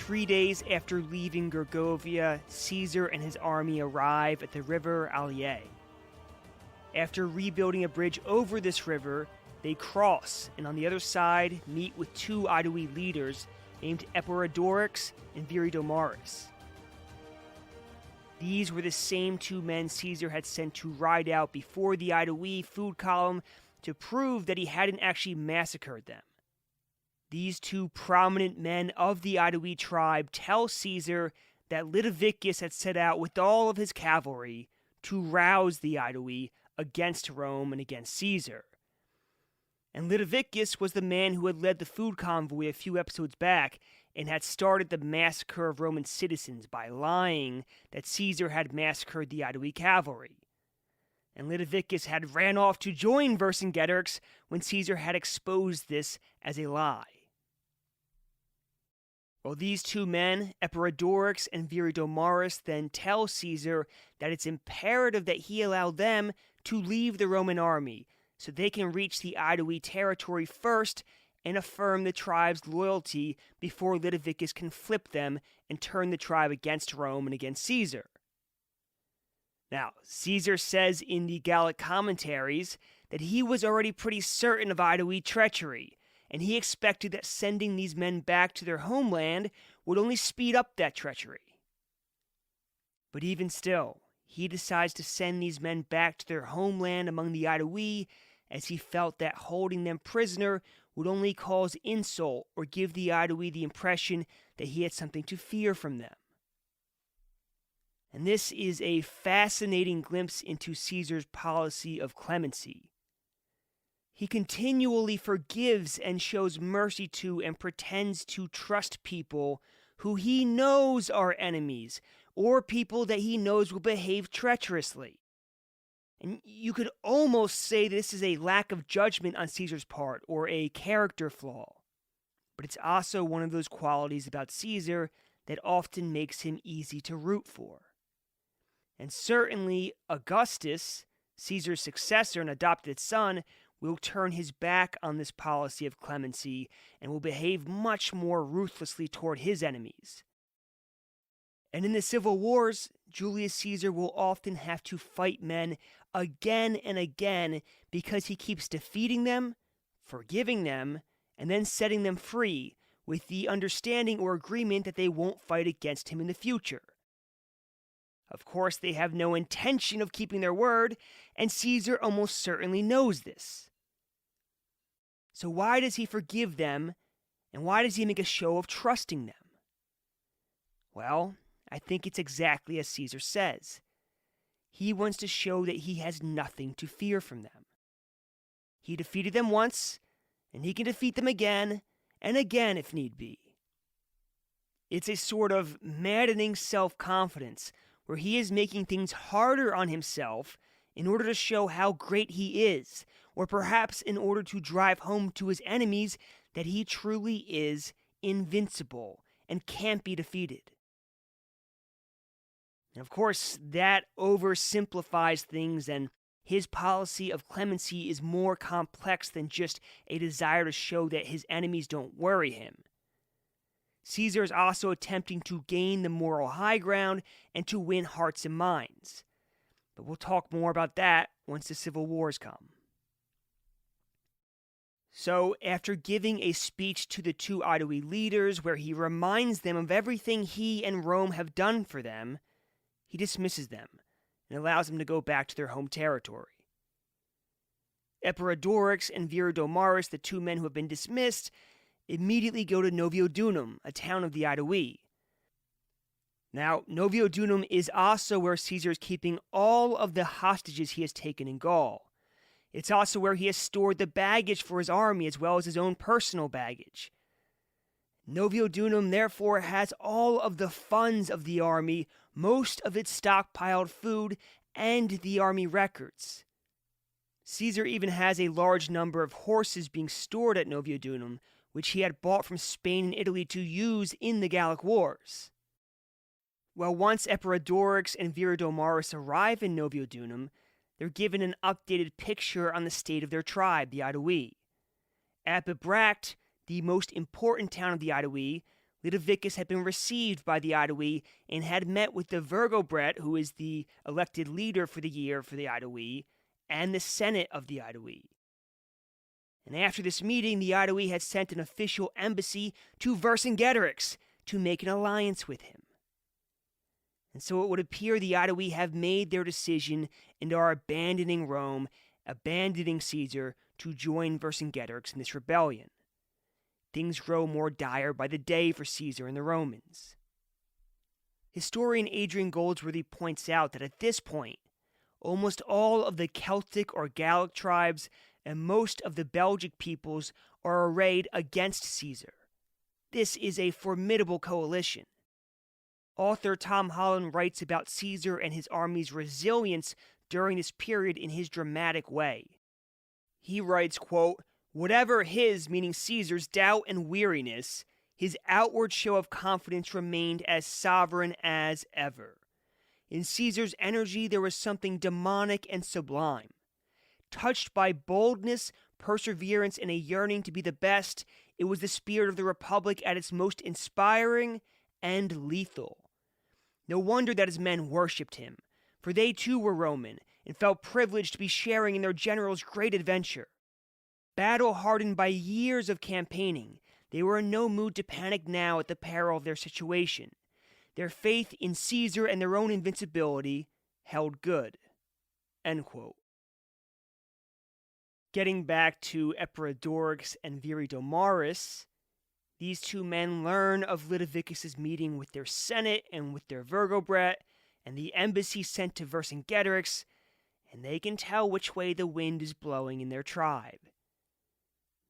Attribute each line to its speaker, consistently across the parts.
Speaker 1: 3 days after leaving Gergovia, Caesar and his army arrive at the river Allier. After rebuilding a bridge over this river, they cross, and on the other side meet with two Aedui leaders named Vercingetorix and Vercingetorix. These were the same two men Caesar had sent to ride out before the Aedui food column to prove that he hadn't actually massacred them. These two prominent men of the Aedui tribe tell Caesar that Litaviccus had set out with all of his cavalry to rouse the Aedui against Rome and against Caesar. And Litaviccus was the man who had led the food convoy a few episodes back and had started the massacre of Roman citizens by lying that Caesar had massacred the Aedui cavalry. And Litaviccus had ran off to join Vercingetorix when Caesar had exposed this as a lie. Well, these two men, Vercingetorix and Vercingetorix, then tell Caesar that it's imperative that he allow them to leave the Roman army so they can reach the Aedui territory first and affirm the tribe's loyalty before Litaviccus can flip them and turn the tribe against Rome and against Caesar. Now, Caesar says in the Gallic commentaries that he was already pretty certain of Aedui treachery, and he expected that sending these men back to their homeland would only speed up that treachery. But even still, he decides to send these men back to their homeland among the Aedui, as he felt that holding them prisoner would only cause insult or give the Aedui the impression that he had something to fear from them. And this is a fascinating glimpse into Caesar's policy of clemency. He continually forgives and shows mercy to and pretends to trust people who he knows are enemies or people that he knows will behave treacherously. And you could almost say this is a lack of judgment on Caesar's part or a character flaw. But it's also one of those qualities about Caesar that often makes him easy to root for. And certainly Augustus, Caesar's successor and adopted son, will turn his back on this policy of clemency and will behave much more ruthlessly toward his enemies. And in the civil wars, Julius Caesar will often have to fight men again and again because he keeps defeating them, forgiving them, and then setting them free with the understanding or agreement that they won't fight against him in the future. Of course, they have no intention of keeping their word, and Caesar almost certainly knows this. So why does he forgive them, and why does he make a show of trusting them? Well, I think it's exactly as Caesar says. He wants to show that he has nothing to fear from them. He defeated them once, and he can defeat them again and again if need be. It's a sort of maddening self-confidence where he is making things harder on himself in order to show how great he is, or perhaps in order to drive home to his enemies that he truly is invincible and can't be defeated. And of course, that oversimplifies things, and his policy of clemency is more complex than just a desire to show that his enemies don't worry him. Caesar is also attempting to gain the moral high ground and to win hearts and minds. But we'll talk more about that once the civil wars come. So, after giving a speech to the two Aedui leaders where he reminds them of everything he and Rome have done for them, he dismisses them and allows them to go back to their home territory. Vercingetorix and Vercingetorix, the two men who have been dismissed, immediately go to Noviodunum, a town of the Aedui. Now, Noviodunum is also where Caesar is keeping all of the hostages he has taken in Gaul. It's also where he has stored the baggage for his army as well as his own personal baggage. Noviodunum therefore has all of the funds of the army, most of its stockpiled food, and the army records. Caesar even has a large number of horses being stored at Noviodunum, which he had bought from Spain and Italy to use in the Gallic Wars. Well, once Vercingetorix and Vercingetorix arrive in Noviodunum, they're given an updated picture on the state of their tribe, the Aedui. At Bibracte, the most important town of the Aedui, Litaviccus had been received by the Aedui and had met with the Vergobret, who is the elected leader for the year for the Aedui, and the Senate of the Aedui. And after this meeting, the Aedui had sent an official embassy to Vercingetorix to make an alliance with him. And so it would appear the Aedui have made their decision and are abandoning Rome, abandoning Caesar to join Vercingetorix in this rebellion. Things grow more dire by the day for Caesar and the Romans. Historian Adrian Goldsworthy points out that at this point, almost all of the Celtic or Gallic tribes and most of the Belgic peoples are arrayed against Caesar. This is a formidable coalition. Author Tom Holland writes about Caesar and his army's resilience during this period in his dramatic way. He writes, quote, "Whatever his," meaning Caesar's, "doubt and weariness, his outward show of confidence remained as sovereign as ever. In Caesar's energy there was something demonic and sublime. Touched by boldness, perseverance, and a yearning to be the best, it was the spirit of the Republic at its most inspiring and lethal. No wonder that his men worshipped him, for they too were Roman and felt privileged to be sharing in their general's great adventure. Battle-hardened by years of campaigning, they were in no mood to panic now at the peril of their situation. Their faith in Caesar and their own invincibility held good." End quote. Getting back to Epidaurus and Viridomarus, these two men learn of Litaviccus' meeting with their Senate and with their Vergobret and the embassy sent to Vercingetorix, and they can tell which way the wind is blowing in their tribe.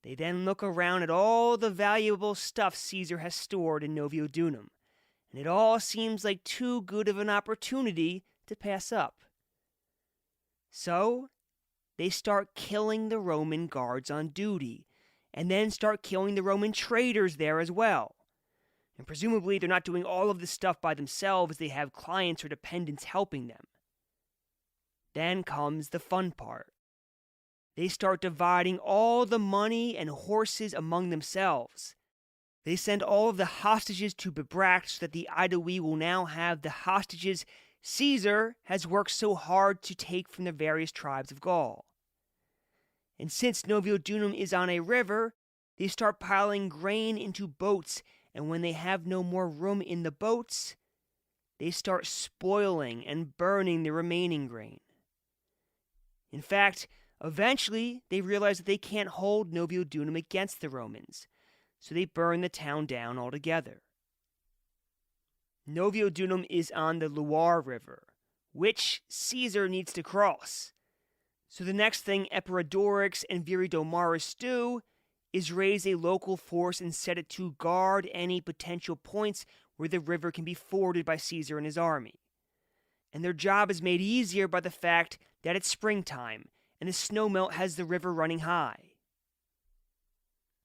Speaker 1: They then look around at all the valuable stuff Caesar has stored in Noviodunum, and it all seems like too good of an opportunity to pass up. So, they start killing the Roman guards on duty, and then start killing the Roman traders there as well. And presumably they're not doing all of this stuff by themselves, they have clients or dependents helping them. Then comes the fun part. They start dividing all the money and horses among themselves. They send all of the hostages to Bibracte so that the Aedui will now have the hostages Caesar has worked so hard to take from the various tribes of Gaul. And since Noviodunum is on a river, they start piling grain into boats, and when they have no more room in the boats, they start spoiling and burning the remaining grain. In fact, eventually they realize that they can't hold Noviodunum against the Romans, so they burn the town down altogether. Noviodunum is on the Loire River, which Caesar needs to cross. So the next thing Epidaurus and Viridomarus do is raise a local force and set it to guard any potential points where the river can be forded by Caesar and his army. And their job is made easier by the fact that it's springtime and the snowmelt has the river running high.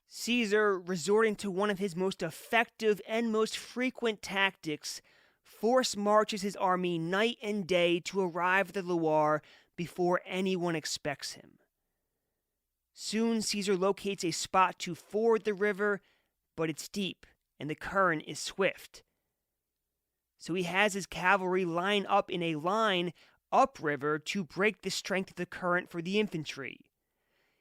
Speaker 1: Caesar, resorting to one of his most effective and most frequent tactics, force marches his army night and day to arrive at the Loire before anyone expects him. Soon Caesar locates a spot to ford the river, but it's deep and the current is swift. So he has his cavalry line up in a line upriver to break the strength of the current for the infantry.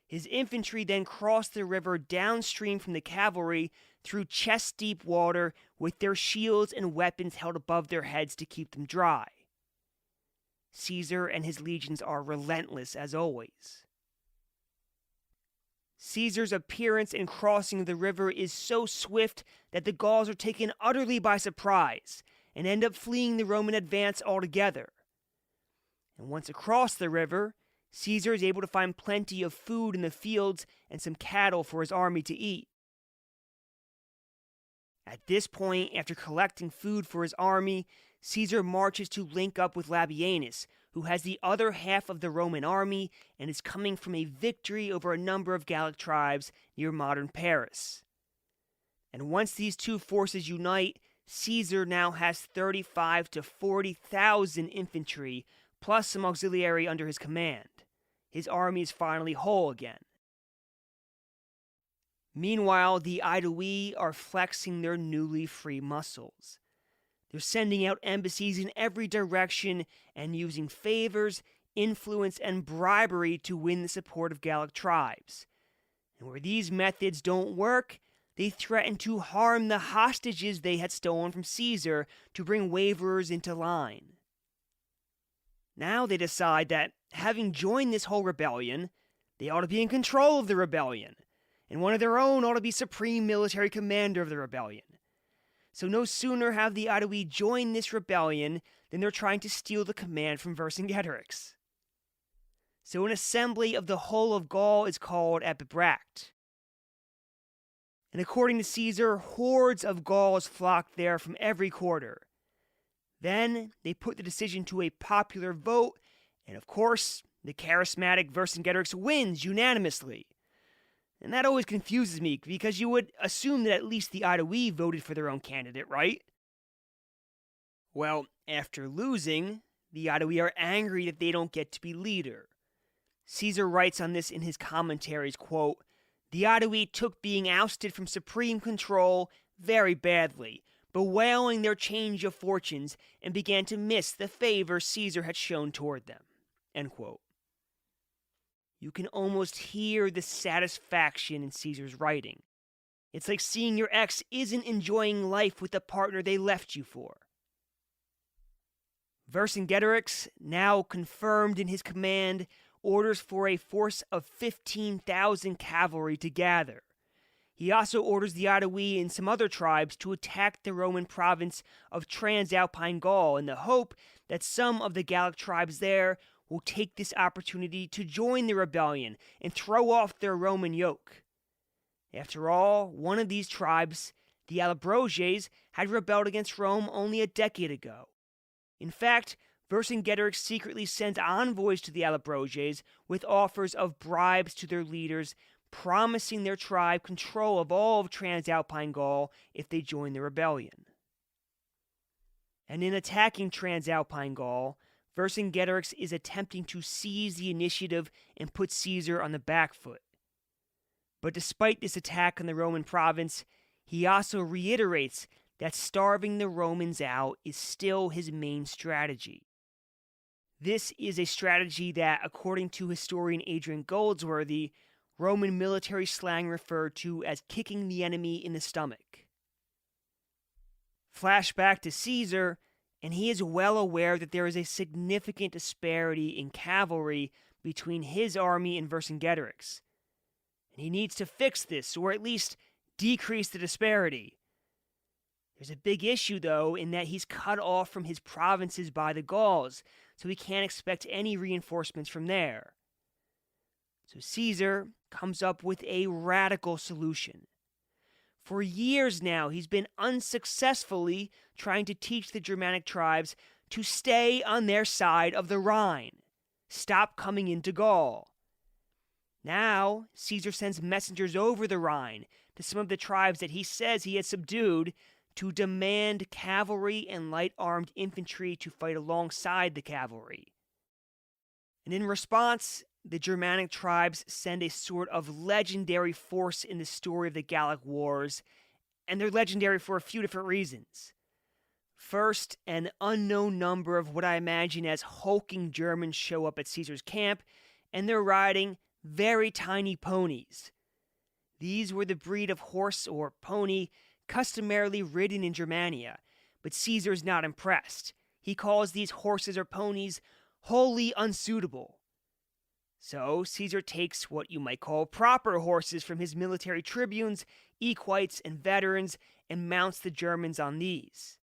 Speaker 1: His infantry then cross the river downstream from the cavalry through chest-deep water with their shields and weapons held above their heads to keep them dry. Caesar and his legions are relentless as always. Caesar's appearance and crossing of the river is so swift that the Gauls are taken utterly by surprise and end up fleeing the Roman advance altogether. And once across the river, Caesar is able to find plenty of food in the fields and some cattle for his army to eat. At this point, after collecting food for his army, Caesar marches to link up with Labienus, who has the other half of the Roman army and is coming from a victory over a number of Gallic tribes near modern Paris. And once these two forces unite, Caesar now has 35 to 40,000 infantry, plus some auxiliary under his command. His army is finally whole again. Meanwhile, the Aedui are flexing their newly free muscles. They're sending out embassies in every direction and using favors, influence, and bribery to win the support of Gallic tribes. And where these methods don't work, they threaten to harm the hostages they had stolen from Caesar to bring waverers into line. Now they decide that, having joined this whole rebellion, they ought to be in control of the rebellion, and one of their own ought to be supreme military commander of the rebellion. So no sooner have the Aedui joined this rebellion than they're trying to steal the command from Vercingetorix. So an assembly of the whole of Gaul is called at Bibracte. And according to Caesar, hordes of Gauls flocked there from every quarter. Then they put the decision to a popular vote, and of course, the charismatic Vercingetorix wins unanimously. And that always confuses me, because you would assume that at least the Aedui voted for their own candidate, right? Well, after losing, the Aedui are angry that they don't get to be leader. Caesar writes on this in his commentaries, quote, "The Aedui took being ousted from supreme control very badly, bewailing their change of fortunes, and began to miss the favor Caesar had shown toward them." End quote. You can almost hear the satisfaction in Caesar's writing. It's like seeing your ex isn't enjoying life with the partner they left you for. Vercingetorix, now confirmed in his command, orders for a force of 15,000 cavalry to gather. He also orders the Aedui and some other tribes to attack the Roman province of Transalpine Gaul in the hope that some of the Gallic tribes there will take this opportunity to join the rebellion and throw off their Roman yoke. After all, one of these tribes, the Allobroges, had rebelled against Rome only a decade ago. In fact, Vercingetorix secretly sends envoys to the Allobroges with offers of bribes to their leaders, promising their tribe control of all of Transalpine Gaul if they join the rebellion. And in attacking Transalpine Gaul, Vercingetorix is attempting to seize the initiative and put Caesar on the back foot. But despite this attack on the Roman province, he also reiterates that starving the Romans out is still his main strategy. This is a strategy that, according to historian Adrian Goldsworthy, Roman military slang referred to as kicking the enemy in the stomach. Flashback to Caesar, and he is well aware that there is a significant disparity in cavalry between his army and Vercingetorix. And he needs to fix this, or at least decrease the disparity. There's a big issue, though, in that he's cut off from his provinces by the Gauls, so he can't expect any reinforcements from there. So Caesar comes up with a radical solution. For years now, he's been unsuccessfully trying to teach the Germanic tribes to stay on their side of the Rhine, stop coming into Gaul. Now, Caesar sends messengers over the Rhine to some of the tribes that he says he has subdued to demand cavalry and light-armed infantry to fight alongside the cavalry. And in response, the Germanic tribes send a sort of legendary force in the story of the Gallic Wars, and they're legendary for a few different reasons. First, an unknown number of what I imagine as hulking Germans show up at Caesar's camp, and they're riding very tiny ponies. These were the breed of horse or pony customarily ridden in Germania, but Caesar's not impressed. He calls these horses or ponies wholly unsuitable. So Caesar takes what you might call proper horses from his military tribunes, equites, and veterans, and mounts the Germans on these.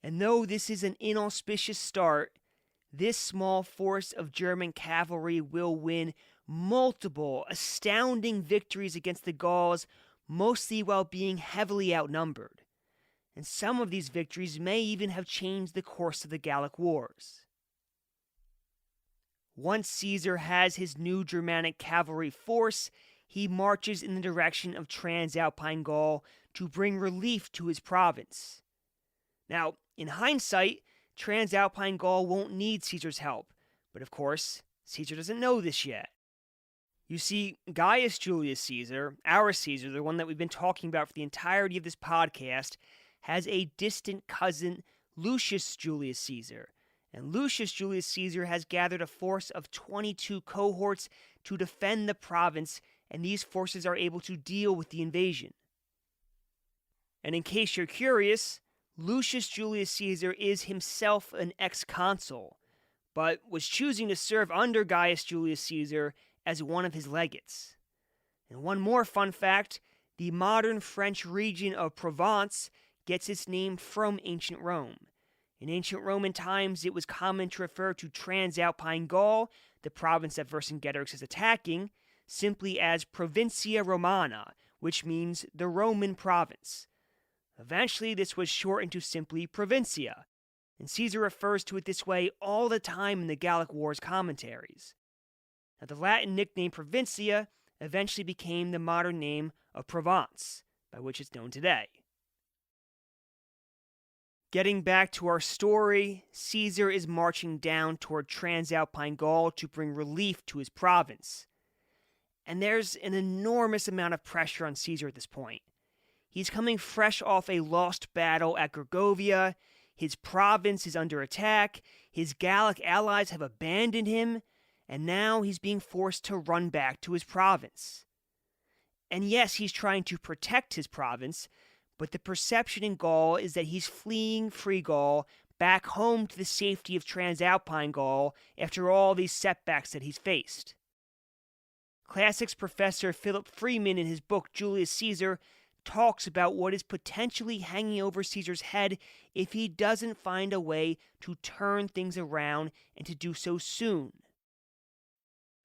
Speaker 1: And though this is an inauspicious start, this small force of German cavalry will win multiple, astounding victories against the Gauls, mostly while being heavily outnumbered. And some of these victories may even have changed the course of the Gallic Wars. Once Caesar has his new Germanic cavalry force, he marches in the direction of Transalpine Gaul to bring relief to his province. Now, in hindsight, Transalpine Gaul won't need Caesar's help, but of course, Caesar doesn't know this yet. You see, Gaius Julius Caesar, our Caesar, the one that we've been talking about for the entirety of this podcast, has a distant cousin, Lucius Julius Caesar. And Lucius Julius Caesar has gathered a force of 22 cohorts to defend the province, and these forces are able to deal with the invasion. And in case you're curious, Lucius Julius Caesar is himself an ex-consul, but was choosing to serve under Gaius Julius Caesar as one of his legates. And one more fun fact, the modern French region of Provence gets its name from ancient Rome. In ancient Roman times, it was common to refer to Transalpine Gaul, the province that Vercingetorix is attacking, simply as Provincia Romana, which means the Roman province. Eventually, this was shortened to simply Provincia, and Caesar refers to it this way all the time in the Gallic Wars commentaries. Now, the Latin nickname Provincia eventually became the modern name of Provence, by which it's known today. Getting back to our story, Caesar is marching down toward Transalpine Gaul to bring relief to his province. And there's an enormous amount of pressure on Caesar at this point. He's coming fresh off a lost battle at Gergovia, his province is under attack, his Gallic allies have abandoned him, and now he's being forced to run back to his province. And yes, he's trying to protect his province, but the perception in Gaul is that he's fleeing Free Gaul back home to the safety of Transalpine Gaul after all these setbacks that he's faced. Classics professor Philip Freeman, in his book Julius Caesar, talks about what is potentially hanging over Caesar's head if he doesn't find a way to turn things around and to do so soon.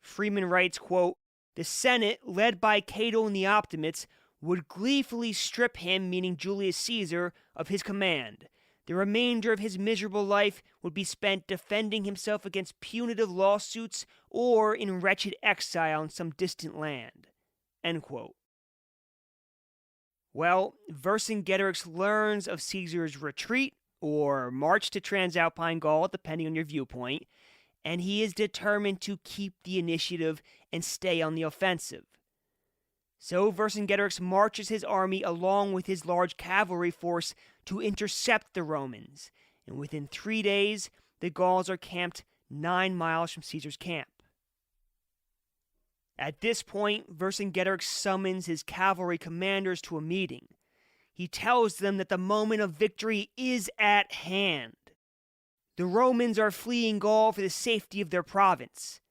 Speaker 1: Freeman writes, quote, "The Senate, led by Cato and the Optimates, would gleefully strip him, meaning Julius Caesar, of his command. The remainder of his miserable life would be spent defending himself against punitive lawsuits or in wretched exile in some distant land." End quote. Well, Vercingetorix learns of Caesar's retreat, or march to Transalpine Gaul, depending on your viewpoint, and he is determined to keep the initiative and stay on the offensive. So Vercingetorix marches his army along with his large cavalry force to intercept the Romans, and within 3 days, the Gauls are camped 9 miles from Caesar's camp. At this point, Vercingetorix summons his cavalry commanders to a meeting. He tells them that the moment of victory is at hand. The Romans are fleeing Gaul for the safety of their province.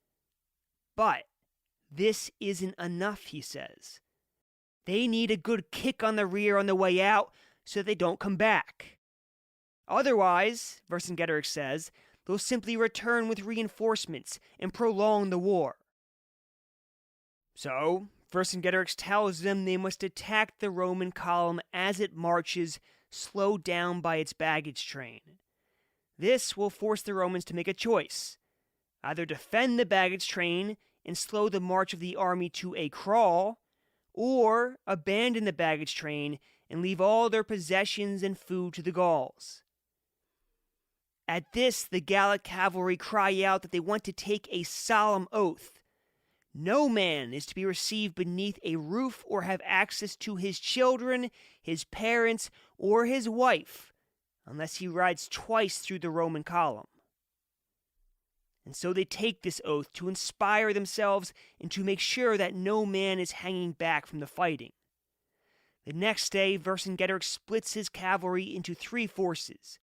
Speaker 1: But this isn't enough, he says. They need a good kick on the rear on the way out so they don't come back. Otherwise, Vercingetorix says, they'll simply return with reinforcements and prolong the war. So, Vercingetorix tells them they must attack the Roman column as it marches, slowed down by its baggage train. This will force the Romans to make a choice. Either defend the baggage train and slow the march of the army to a crawl, or abandon the baggage train and leave all their possessions and food to the Gauls. At this, the Gallic cavalry cry out that they want to take a solemn oath. No man is to be received beneath a roof or have access to his children, his parents, or his wife, unless he rides twice through the Roman column. And so they take this oath to inspire themselves and to make sure that no man is hanging back from the fighting. The next day, Vercingetorix splits his cavalry into 3 forces.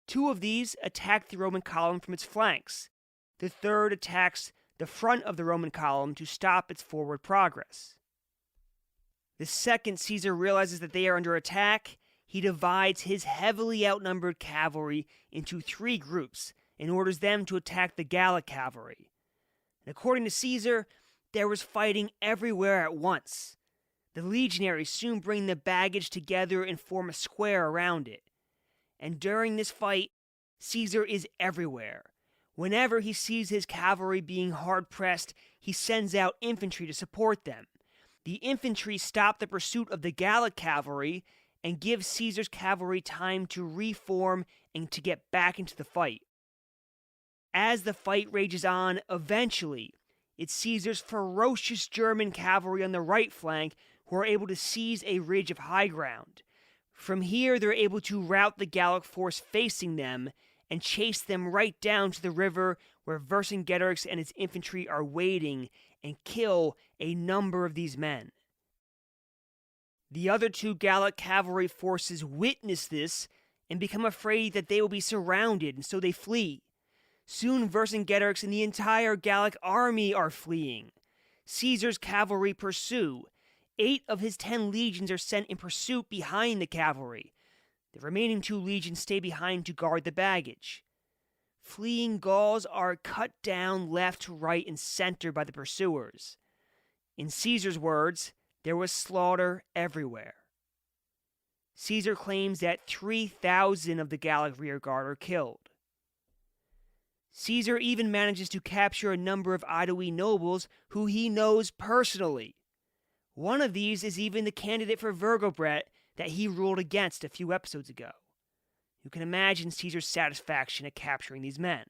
Speaker 1: 2 of these attack the Roman column from its flanks. The third attacks the front of the Roman column to stop its forward progress. The second Caesar realizes that they are under attack, he divides his heavily outnumbered cavalry into 3 groups and orders them to attack the Gallic cavalry. And according to Caesar, there was fighting everywhere at once. The legionaries soon bring the baggage together and form a square around it. And during this fight, Caesar is everywhere. Whenever he sees his cavalry being hard-pressed, he sends out infantry to support them. The infantry stop the pursuit of the Gallic cavalry and give Caesar's cavalry time to reform and to get back into the fight. As the fight rages on, eventually, it's Caesar's ferocious German cavalry on the right flank who are able to seize a ridge of high ground. From here, they're able to rout the Gallic force facing them and chase them right down to the river where Vercingetorix and his infantry are waiting and kill a number of these men. The other two Gallic cavalry forces witness this and become afraid that they will be surrounded, and so they flee. Soon Vercingetorix and the entire Gallic army are fleeing. Caesar's cavalry pursue. 8 of his 10 legions are sent in pursuit behind the cavalry. The remaining 2 legions stay behind to guard the baggage. Fleeing Gauls are cut down left, right, and center by the pursuers. In Caesar's words, there was slaughter everywhere. Caesar claims that 3,000 of the Gallic rearguard are killed. Caesar even manages to capture a number of Aedui nobles who he knows personally. One of these is even the candidate for Vergobret that he ruled against a few episodes ago. You can imagine Caesar's satisfaction at capturing these men.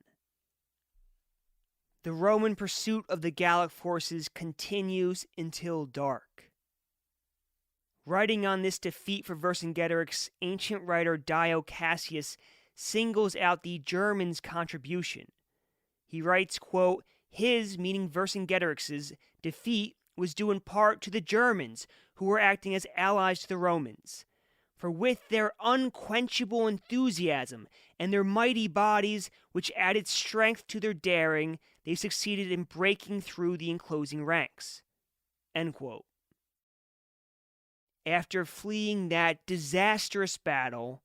Speaker 1: The Roman pursuit of the Gallic forces continues until dark. Writing on this defeat for Vercingetorix, ancient writer Dio Cassius singles out the Germans' contribution. He writes, quote, "His," meaning Vercingetorix's, "defeat was due in part to the Germans, who were acting as allies to the Romans. For with their unquenchable enthusiasm and their mighty bodies, which added strength to their daring, they succeeded in breaking through the enclosing ranks." End quote. After fleeing that disastrous battle,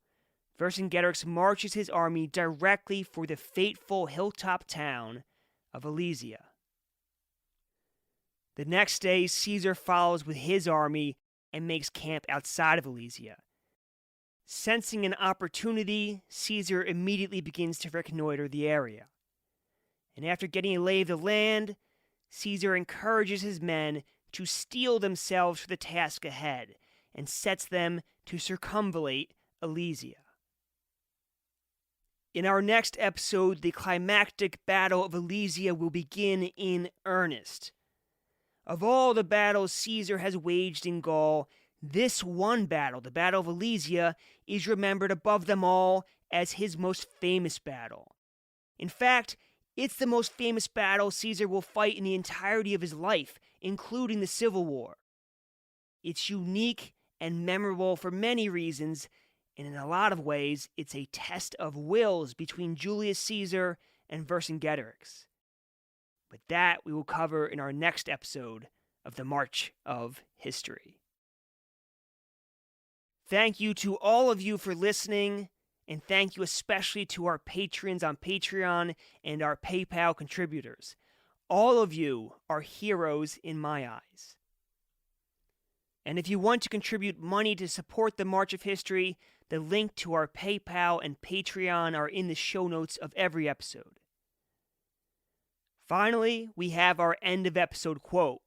Speaker 1: Vercingetorix marches his army directly for the fateful hilltop town of Alesia. The next day, Caesar follows with his army and makes camp outside of Alesia. Sensing an opportunity, Caesar immediately begins to reconnoiter the area. And after getting a lay of the land, Caesar encourages his men to steel themselves for the task ahead and sets them to circumvallate Alesia. In our next episode, the climactic Battle of Alesia will begin in earnest. Of all the battles Caesar has waged in Gaul, this one battle, the Battle of Alesia, is remembered above them all as his most famous battle. In fact, it's the most famous battle Caesar will fight in the entirety of his life, including the Civil War. It's unique and memorable for many reasons, and in a lot of ways, it's a test of wills between Julius Caesar and Vercingetorix. But that we will cover in our next episode of the March of History. Thank you to all of you for listening, and thank you especially to our patrons on Patreon and our PayPal contributors. All of you are heroes in my eyes. And if you want to contribute money to support the March of History, the link to our PayPal and Patreon are in the show notes of every episode. Finally, we have our end of episode quote,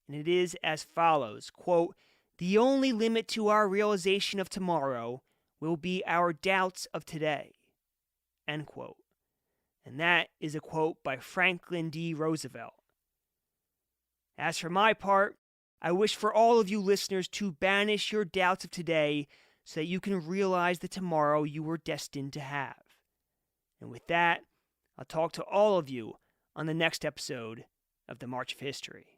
Speaker 1: and it is as follows, quote, "The only limit to our realization of tomorrow will be our doubts of today," end quote. And that is a quote by Franklin D. Roosevelt. As for my part, I wish for all of you listeners to banish your doubts of today so that you can realize the tomorrow you were destined to have. And with that, I'll talk to all of you on the next episode of the March of History.